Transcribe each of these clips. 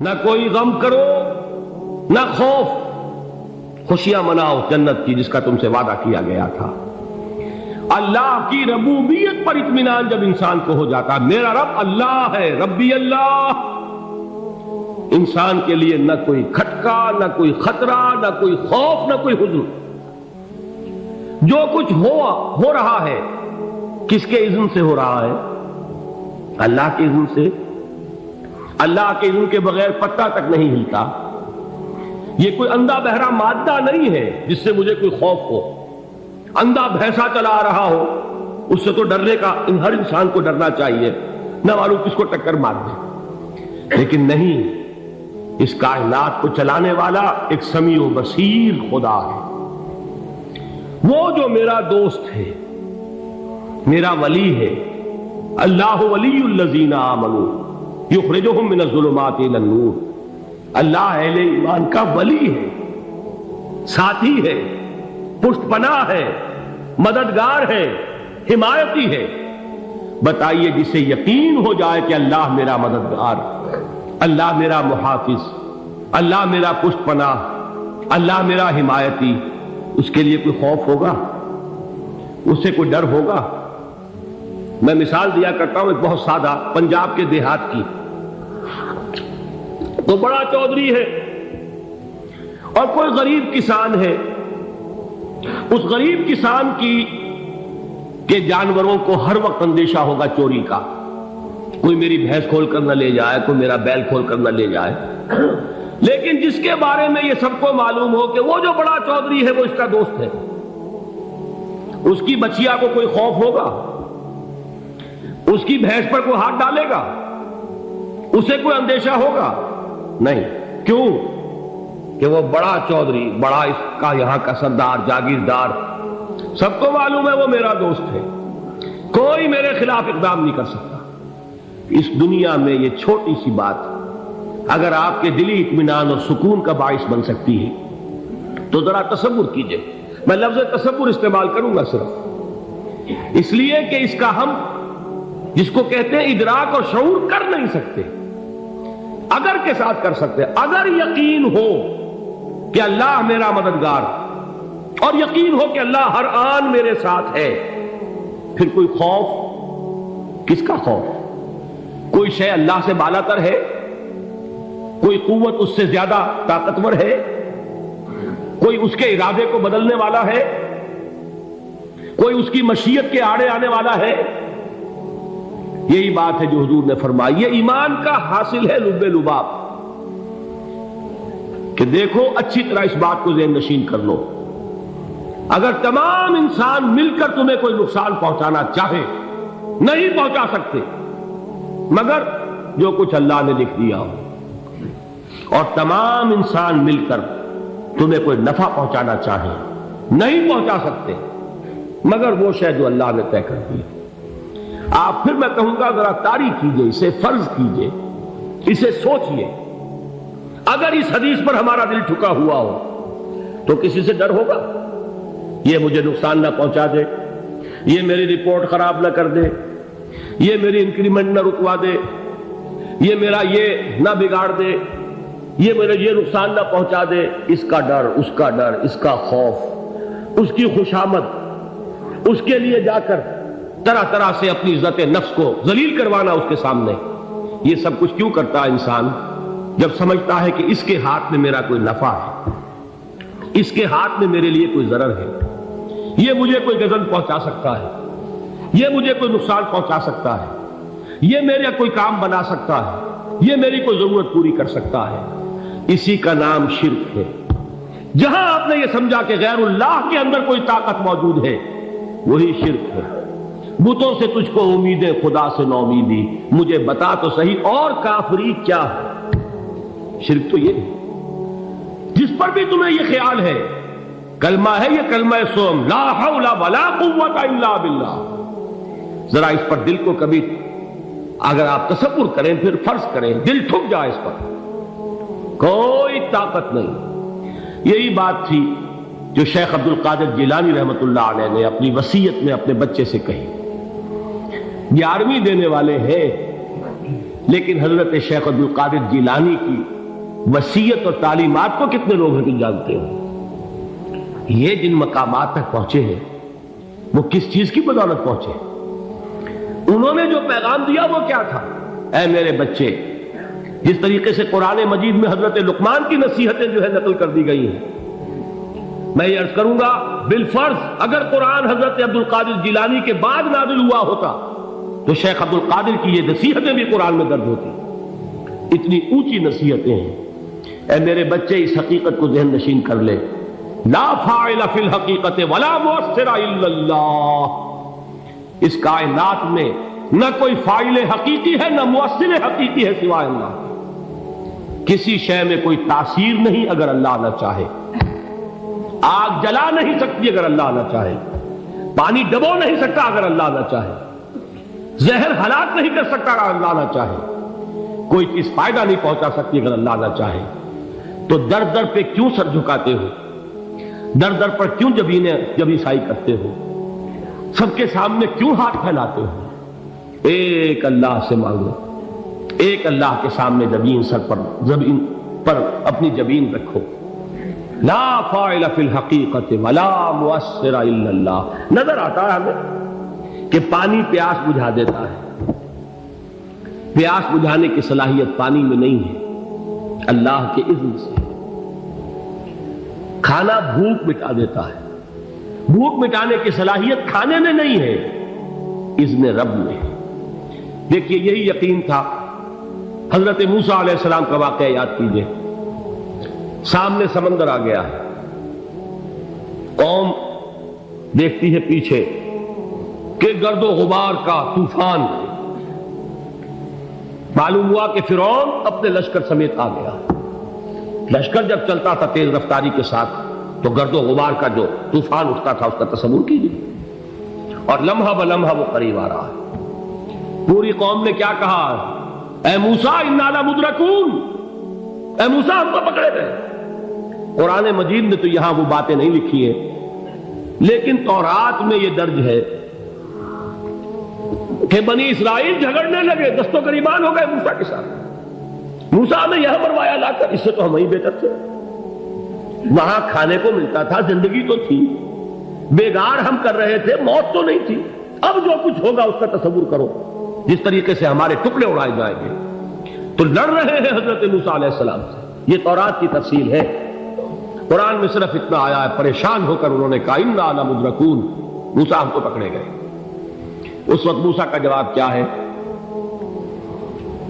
نہ کوئی غم کرو نہ خوف، خوشیاں مناؤ جنت کی جس کا تم سے وعدہ کیا گیا تھا۔ اللہ کی ربوبیت پر اطمینان جب انسان کو ہو جاتا، میرا رب اللہ ہے، ربی اللہ، انسان کے لیے نہ کوئی کھٹکا، نہ کوئی خطرہ، نہ کوئی خوف، نہ کوئی حزن۔ جو کچھ ہو رہا ہے کس کے اذن سے ہو رہا ہے؟ اللہ کے اذن سے۔ اللہ کے اذن کے بغیر پتا تک نہیں ہلتا۔ یہ کوئی اندھا بہرا مادہ نہیں ہے جس سے مجھے کوئی خوف ہو۔ اندھا بھینسا چلا آ رہا ہو اس سے تو ڈرنے کا ہر انسان کو ڈرنا چاہیے، نہ معلوم کس کو ٹکر مار دے۔ لیکن نہیں، اس کائنات کو چلانے والا ایک سمیع و بصیر خدا ہے۔ وہ جو میرا دوست ہے، میرا ولی ہے۔ اللہ ولی الذین آمنوا یخرجہم من الظلمات الی النور۔ اللہ اہل ایمان کا ولی ہے، ساتھی ہے، پشت پناہ ہے، مددگار ہے، حمایتی ہے۔ بتائیے جسے یقین ہو جائے کہ اللہ میرا مددگار، اللہ میرا محافظ، اللہ میرا پشت پناہ، اللہ میرا حمایتی، اس کے لیے کوئی خوف ہوگا؟ اس سے کوئی ڈر ہوگا؟ میں مثال دیا کرتا ہوں ایک بہت سادہ، پنجاب کے دیہات کی۔ تو بڑا چودھری ہے اور کوئی غریب کسان ہے۔ اس غریب کسان کے جانوروں کو ہر وقت اندیشہ ہوگا چوری کا، کوئی میری بھینس کھول کر نہ لے جائے، کوئی میرا بیل کھول کر نہ لے جائے۔ لیکن جس کے بارے میں یہ سب کو معلوم ہو کہ وہ جو بڑا چودھری ہے وہ اس کا دوست ہے، اس کی بچیا کو کوئی خوف ہوگا؟ اس کی بھینس پر کوئی ہاتھ ڈالے گا؟ اسے کوئی اندیشہ ہوگا؟ نہیں۔ کیوں؟ کہ وہ بڑا چودھری، بڑا اس کا یہاں کا سردار، جاگیردار، سب کو معلوم ہے وہ میرا دوست ہے، کوئی میرے خلاف اقدام نہیں کر سکتا۔ اس دنیا میں یہ چھوٹی سی بات اگر آپ کے دلی اطمینان اور سکون کا باعث بن سکتی ہے تو ذرا تصور کیجئے۔ میں لفظ تصور استعمال کروں گا صرف اس لیے کہ اس کا ہم جس کو کہتے ہیں ادراک اور شعور کر نہیں سکتے، اگر کے ساتھ کر سکتے۔ اگر یقین ہو کہ اللہ میرا مددگار اور یقین ہو کہ اللہ ہر آن میرے ساتھ ہے، پھر کوئی خوف؟ کس کا خوف؟ کوئی شے اللہ سے بالا تر ہے؟ کوئی قوت اس سے زیادہ طاقتور ہے؟ کوئی اس کے ارادے کو بدلنے والا ہے؟ کوئی اس کی مشیت کے آڑے آنے والا ہے؟ یہی بات ہے جو حضور نے فرمائی۔ یہ ایمان کا حاصل ہے لب لباب، کہ دیکھو اچھی طرح اس بات کو ذہن نشین کر لو، اگر تمام انسان مل کر تمہیں کوئی نقصان پہنچانا چاہے نہیں پہنچا سکتے، مگر جو کچھ اللہ نے لکھ دیا ہو، اور تمام انسان مل کر تمہیں کوئی نفع پہنچانا چاہے نہیں پہنچا سکتے، مگر وہ شے جو اللہ نے طے کر دی۔ آپ پھر میں کہوں گا ذرا طاری کیجئے، اسے فرض کیجئے، اسے سوچئے۔ اگر اس حدیث پر ہمارا دل ٹھکا ہوا ہو تو کسی سے ڈر ہوگا؟ یہ مجھے نقصان نہ پہنچا دے، یہ میری رپورٹ خراب نہ کر دے، یہ میری انکریمنٹ نہ رکوا دے، یہ میرا یہ نہ بگاڑ دے، یہ میرے یہ نقصان نہ پہنچا دے۔ اس کا ڈر، اس کا ڈر، اس کا خوف، اس کی خوشامد، اس کے لیے جا کر طرح طرح سے اپنی عزت نفس کو ذلیل کروانا اس کے سامنے، یہ سب کچھ کیوں کرتا ہے انسان؟ جب سمجھتا ہے کہ اس کے ہاتھ میں میرا کوئی نفع ہے، اس کے ہاتھ میں میرے لیے کوئی ضرر ہے، یہ مجھے کوئی غضب پہنچا سکتا ہے، یہ مجھے کوئی نقصان پہنچا سکتا ہے، یہ میرا کوئی کام بنا سکتا ہے، یہ میری کوئی ضرورت پوری کر سکتا ہے، اسی کا نام شرک ہے۔ جہاں آپ نے یہ سمجھا کہ غیر اللہ کے اندر کوئی طاقت موجود ہے، وہی شرک ہے۔ بتوں سے تجھ کو امید ہے، خدا سے نو امیدی، مجھے بتا تو صحیح اور کافری کیا ہے؟ شرک تو یہ ہے۔ جس پر بھی تمہیں یہ خیال ہے، کلمہ ہے یہ کلمہ سوم، لا حول ولا قوت الا باللہ، ذرا اس پر دل کو کبھی اگر آپ تصور کریں، پھر فرض کریں، دل ٹھک جائے اس پر، کوئی طاقت نہیں۔ یہی بات تھی جو شیخ عبد القادر جیلانی رحمۃ اللہ علیہ نے اپنی وصیت میں اپنے بچے سے کہی۔ 11ویں دینے والے ہیں لیکن حضرت شیخ عبد القادر جیلانی کی وصیت اور تعلیمات کو کتنے لوگ ہیں کہ جانتے ہو؟ یہ جن مقامات تک پہنچے ہیں وہ کس چیز کی بدولت پہنچے؟ انہوں نے جو پیغام دیا وہ کیا تھا؟ اے میرے بچے، جس طریقے سے قرآن مجید میں حضرت لقمان کی نصیحتیں جو ہے نقل کر دی گئی ہیں، میں یہ عرض کروں گا بالفرض اگر قرآن حضرت عبد القادر جیلانی کے بعد نازل ہوا ہوتا تو شیخ عبد القادر کی یہ نصیحتیں بھی قرآن میں درج ہوتی۔ اتنی اونچی نصیحتیں ہیں۔ اے میرے بچے، اس حقیقت کو ذہن نشین کر لے، لا فاعل فی الحقیقت ولا مؤثر الا اللہ۔ اس کائنات میں نہ کوئی فاعل حقیقی ہے نہ مؤثر حقیقی ہے سوائے اللہ۔ کسی شے میں کوئی تاثیر نہیں اگر اللہ نہ چاہے۔ آگ جلا نہیں سکتی اگر اللہ نہ چاہے، پانی ڈبو نہیں سکتا اگر اللہ نہ چاہے، زہر ہلاک نہیں کر سکتا اگر اللہ نہ چاہے، کوئی چیز فائدہ نہیں پہنچا سکتی اگر اللہ نہ چاہے۔ تو در در پہ کیوں سر جھکاتے ہو؟ در در پر کیوں جبیں سائی کرتے ہو؟ سب کے سامنے کیوں ہاتھ پھیلاتے ہو؟ ایک اللہ سے مانگو، ایک اللہ کے سامنے زمین پر اپنی جبین رکھو۔ لا فاعل فی الحقیقت ولا مؤثر الا اللہ۔ نظر آتا ہے ہمیں کہ پانی پیاس بجھا دیتا ہے، پیاس بجھانے کی صلاحیت پانی میں نہیں ہے، اللہ کے اذن سے۔ کھانا بھوک مٹا دیتا ہے، بھوک مٹانے کی صلاحیت کھانے میں نہیں ہے، اذن رب میں۔ دیکھیے یہی یقین تھا حضرت موسیٰ علیہ السلام کا واقعہ یاد کیجئے۔ سامنے سمندر آ گیا ہے، قوم دیکھتی ہے پیچھے کہ گرد و غبار کا طوفان، معلوم ہوا کہ فرعون اپنے لشکر سمیت آ گیا۔ لشکر جب چلتا تھا تیز رفتاری کے ساتھ تو گرد و غبار کا جو طوفان اٹھتا تھا اس کا تصور کیجیے، اور لمحہ بلمحہ وہ قریب آ رہا ہے۔ پوری قوم نے کیا کہا؟ اے موسیٰ انا لمدرکون، اے موسیٰ ہم کو پکڑے گئے۔ قرآن مجید نے تو یہاں وہ باتیں نہیں لکھی ہیں، لیکن تورات میں یہ درج ہے کہ بنی اسرائیل جھگڑنے لگے، دست و گریبان ہو گئے موسیٰ کے ساتھ۔ موسیٰ نے یہاں مروایا لا کر، اس سے تو ہم ہی بہتر تھے، وہاں کھانے کو ملتا تھا، زندگی تو تھی، بیگار ہم کر رہے تھے، موت تو نہیں تھی۔ اب جو کچھ ہوگا اس کا تصور کرو، جس طریقے سے ہمارے ٹکڑے اڑائے جائیں گے۔ تو لڑ رہے ہیں حضرت موسیٰ علیہ السلام سے، یہ تورات کی تفصیل ہے۔ قرآن میں صرف اتنا آیا ہے، پریشان ہو کر انہوں نے کہا انا لمدرکون، موسیٰ ہم تو پکڑے گئے۔ اس وقت موسیٰ کا جواب کیا ہے؟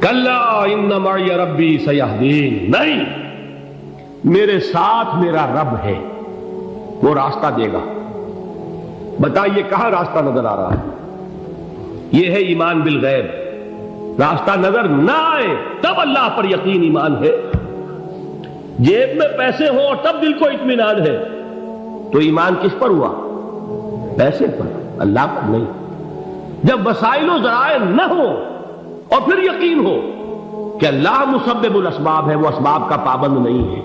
کلا ان معی ربی سیہدین، نہیں، میرے ساتھ میرا رب ہے، وہ راستہ دے گا۔ بتائیے کہاں راستہ نظر آ رہا ہے؟ یہ ہے ایمان بالغیب۔ راستہ نظر نہ آئے تب اللہ پر یقین ایمان ہے۔ جیب میں پیسے ہوں اور تب دل کو اطمینان ہے تو ایمان کس پر ہوا؟ پیسے پر، اللہ پر نہیں۔ جب وسائل و ذرائع نہ ہو اور پھر یقین ہو کہ اللہ مسبب الاسباب ہے، وہ اسباب کا پابند نہیں ہے،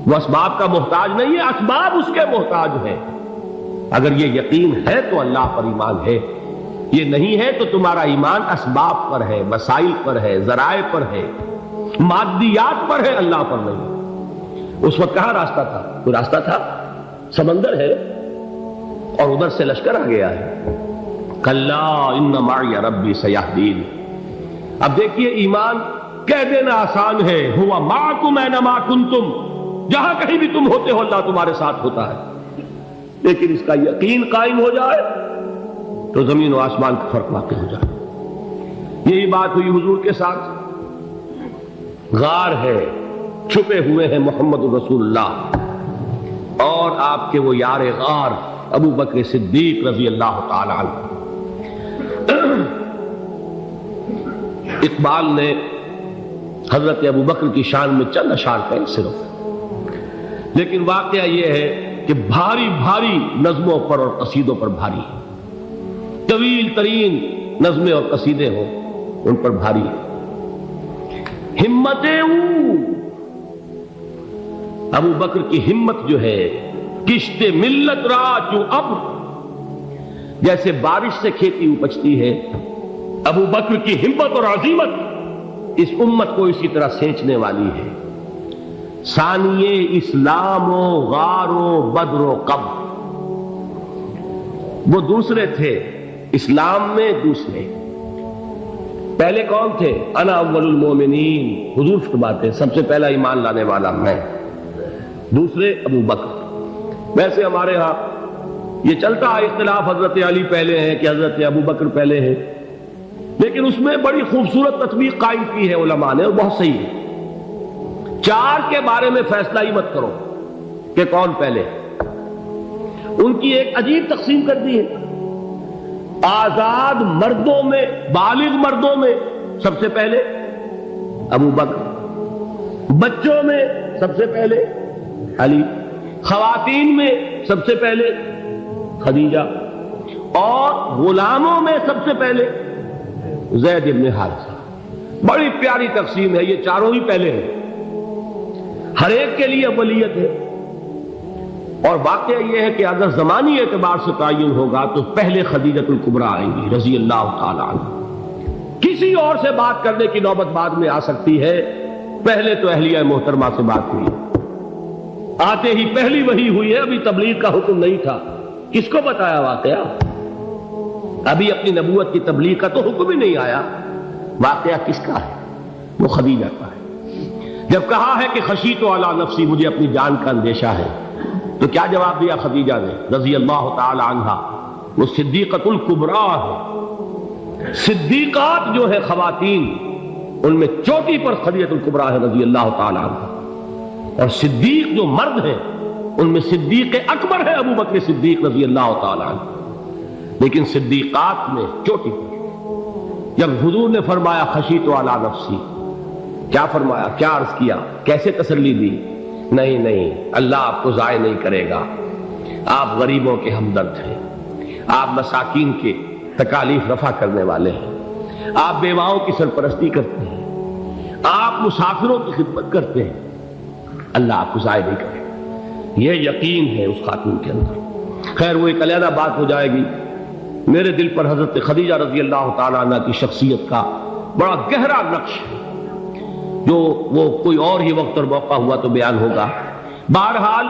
وہ اسباب کا محتاج نہیں ہے، اسباب اس کے محتاج ہے۔ اگر یہ یقین ہے تو اللہ پر ایمان ہے، یہ نہیں ہے تو تمہارا ایمان اسباب پر ہے، وسائل پر ہے، ذرائع پر ہے، مادیات پر ہے، اللہ پر نہیں۔ اس وقت کہاں راستہ تھا؟ کوئی راستہ تھا؟ سمندر ہے اور ادھر سے لشکر آ گیا ہے۔ کلا ان معی ربی سیہدین۔ اب دیکھیے ایمان کہہ دینا آسان ہے، ہوا معکم اینما کنتم، جہاں کہیں بھی تم ہوتے ہو اللہ تمہارے ساتھ ہوتا ہے، لیکن اس کا یقین قائم ہو جائے تو زمین و آسمان کا فرق واقع ہو جائے۔ یہی بات ہوئی حضور کے ساتھ۔ غار ہے، چھپے ہوئے ہیں محمد رسول اللہ اور آپ کے وہ یار غار ابو بکر صدیق رضی اللہ تعالی عنہ۔ اقبال نے حضرت ابو بکر کی شان میں چند اشعار کہے صرف، لیکن واقعہ یہ ہے کہ بھاری بھاری نظموں پر اور قصیدوں پر بھاری ہے، طویل ترین نظمیں اور قصیدے ہوں ان پر بھاری ہے۔ ہمتیں ابو بکر کی ہمت جو ہے، کشت ملت را جو ابر، جیسے بارش سے کھیتی اپجتی ہے، ابو بکر کی ہمت اور عزیمت اس امت کو اسی طرح سینچنے والی ہے۔ ثانیے اسلام و غار و بدر و قبر، وہ دوسرے تھے اسلام میں، دوسرے پہلے کون تھے؟ انا اول المومنین، حضور فرماتے سب سے پہلا ایمان لانے والا میں، دوسرے ابو بکر۔ ویسے ہمارے ہاں یہ چلتا ہے اختلاف، حضرت علی پہلے ہیں کہ حضرت ابو بکر پہلے ہیں، لیکن اس میں بڑی خوبصورت تطبیق قائم کی ہے علماء نے، اور بہت صحیح ہے۔ چار کے بارے میں فیصلہ ہی مت کرو کہ کون پہلے، ان کی ایک عجیب تقسیم کر دی ہے۔ آزاد مردوں میں، بالغ مردوں میں سب سے پہلے ابو بکر، بچوں میں سب سے پہلے علی، خواتین میں سب سے پہلے خدیجہ، اور غلاموں میں سب سے پہلے زید بن حارثہ۔ بڑی پیاری تقسیم ہے، یہ چاروں ہی پہلے ہیں، ہر ایک کے لیے اولیت ہے۔ اور واقعہ یہ ہے کہ اگر زمانی اعتبار سے تعین ہوگا تو پہلے خدیجۃ الکبریٰ آئیں گی رضی اللہ تعالی عنہ۔ کسی اور سے بات کرنے کی نوبت بعد میں آ سکتی ہے، پہلے تو اہلیہ محترمہ سے بات ہوئی، آتے ہی پہلی وحی ہوئی ہے، ابھی تبلیغ کا حکم نہیں تھا۔ کس کو بتایا واقعہ؟ ابھی اپنی نبوت کی تبلیغ کا تو حکم ہی نہیں آیا۔ واقعہ کس کا ہے؟ وہ خدیجہ کا ہے۔ جب کہا ہے کہ خشیت علی نفسی، مجھے اپنی جان کا اندیشہ ہے، تو کیا جواب دیا خدیجہ نے رضی اللہ تعالی عنہا؟ وہ صدیقۃ الکبریٰ ہے۔ صدیقات جو ہے خواتین، ان میں چوٹی پر خدیجۃ الکبریٰ ہے رضی اللہ تعالی عنہا، اور صدیق جو مرد ہیں ان میں صدیق اکبر ہے ابو بکر صدیق رضی اللہ تعالی عنہ، لیکن صدیقات میں چوٹی پر۔ جب حضور نے فرمایا خشیت علی نفسی، کیا فرمایا، کیا عرض کیا، کیسے تسلی دی؟ نہیں نہیں، اللہ آپ کو ضائع نہیں کرے گا، آپ غریبوں کے ہمدرد ہیں، آپ مساکین کے تکالیف رفع کرنے والے ہیں، آپ بیواؤں کی سرپرستی کرتے ہیں، آپ مسافروں کی خدمت کرتے ہیں، اللہ آپ کو ضائع نہیں کرے گا۔ یہ یقین ہے اس خاتون کے اندر۔ خیر وہ ایک علیحدہ بات ہو جائے گی۔ میرے دل پر حضرت خدیجہ رضی اللہ تعالی عنہ کی شخصیت کا بڑا گہرا نقش ہے، جو وہ کوئی اور ہی وقت اور موقع ہوا تو بیان ہوگا۔ بہرحال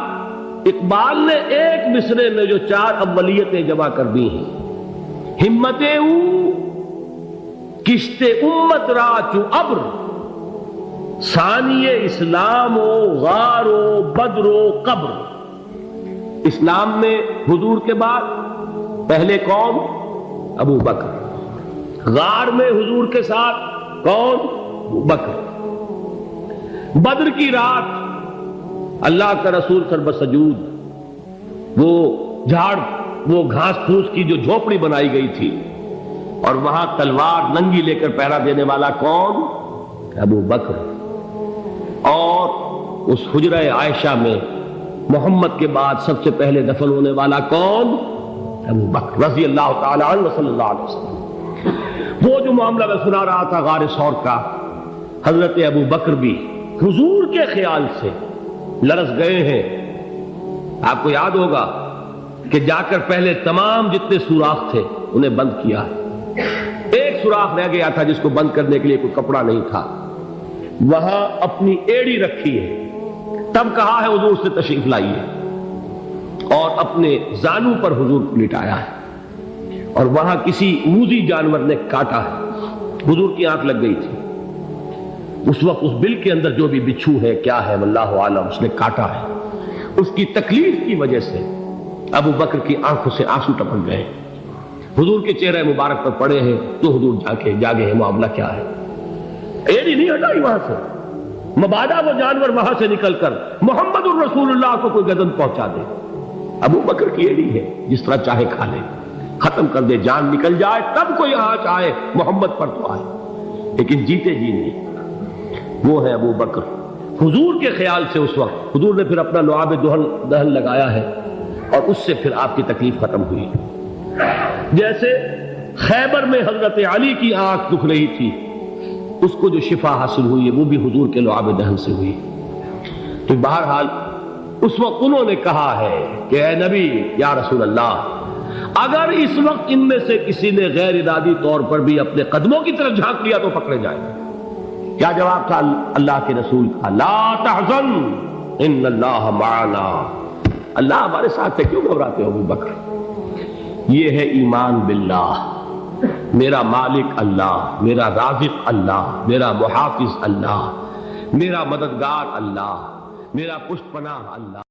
اقبال نے ایک مصرے میں جو چار اولیتیں جمع کر دی ہیں، ہمت او کشت امت را چو ابر، ثانی اسلام و غار و بدر و قبر۔ اسلام میں حضور کے بعد پہلے کون؟ ابو بکر۔ غار میں حضور کے ساتھ کون؟ ابو بکر۔ بدر کی رات اللہ کا رسول سرب سجود، وہ گھاس پھوس کی جو جھوپڑی بنائی گئی تھی، اور وہاں تلوار ننگی لے کر پہرا دینے والا کون؟ ابو بکر۔ اور اس حجرہ عائشہ میں محمد کے بعد سب سے پہلے دفن ہونے والا کون؟ ابو بکر رضی اللہ تعالی عنہ صلی اللہ علیہ وسلم۔ وہ جو معاملہ میں سنا رہا تھا غار ثور کا، حضرت ابو بکر بھی حضور کے خیال سے لرز گئے ہیں۔ آپ کو یاد ہوگا کہ جا کر پہلے تمام جتنے سوراخ تھے انہیں بند کیا ہے، ایک سوراخ رہ گیا تھا جس کو بند کرنے کے لیے کوئی کپڑا نہیں تھا، وہاں اپنی ایڑی رکھی ہے، تب کہا ہے حضور سے تشریف لائیے، اور اپنے زانو پر حضور کو لٹایا ہے، اور وہاں کسی موذی جانور نے کاٹا ہے، حضور کی آنکھ لگ گئی تھی، اس وقت اس بل کے اندر جو بھی بچھو ہے کیا ہے واللہ عالم، اس نے کاٹا ہے، اس کی تکلیف کی وجہ سے ابو بکر کی آنکھوں سے آنسو ٹپک گئے، حضور کے چہرے مبارک پر پڑے ہیں، تو حضور جاگے ہیں، معاملہ کیا ہے؟ ایڑی نہیں ہٹائی وہاں سے، مبادا وہ جانور وہاں سے نکل کر محمد الرسول اللہ کو کوئی گزن پہنچا دے، ابو بکر کی ایڑی ہے، جس طرح چاہے کھا لے، ختم کر دے، جان نکل جائے تب کوئی آنچ آئے، محمد پر تو آئے، لیکن جیتے جی نہیں۔ وہ ہے ابو بکر۔ حضور کے خیال سے اس وقت حضور نے پھر اپنا لعاب دہن لگایا ہے، اور اس سے پھر آپ کی تکلیف ختم ہوئی۔ جیسے خیبر میں حضرت علی کی آنکھ دکھ رہی تھی، اس کو جو شفا حاصل ہوئی ہے وہ بھی حضور کے لعاب دہن سے ہوئی۔ تو بہرحال اس وقت انہوں نے کہا ہے کہ اے نبی یا رسول اللہ، اگر اس وقت ان میں سے کسی نے غیر ارادی طور پر بھی اپنے قدموں کی طرف جھانک لیا تو پکڑے جائیں گے، کیا جواب تھا اللہ کے رسول کا؟ لا تحزن ان اللہ معنا، اللہ ہمارے ساتھ ہے، کیوں گھبراتے ہو ابو بکر؟ یہ ہے ایمان باللہ، میرا مالک اللہ، میرا رازق اللہ، میرا محافظ اللہ، میرا مددگار اللہ، میرا پشت پناہ اللہ۔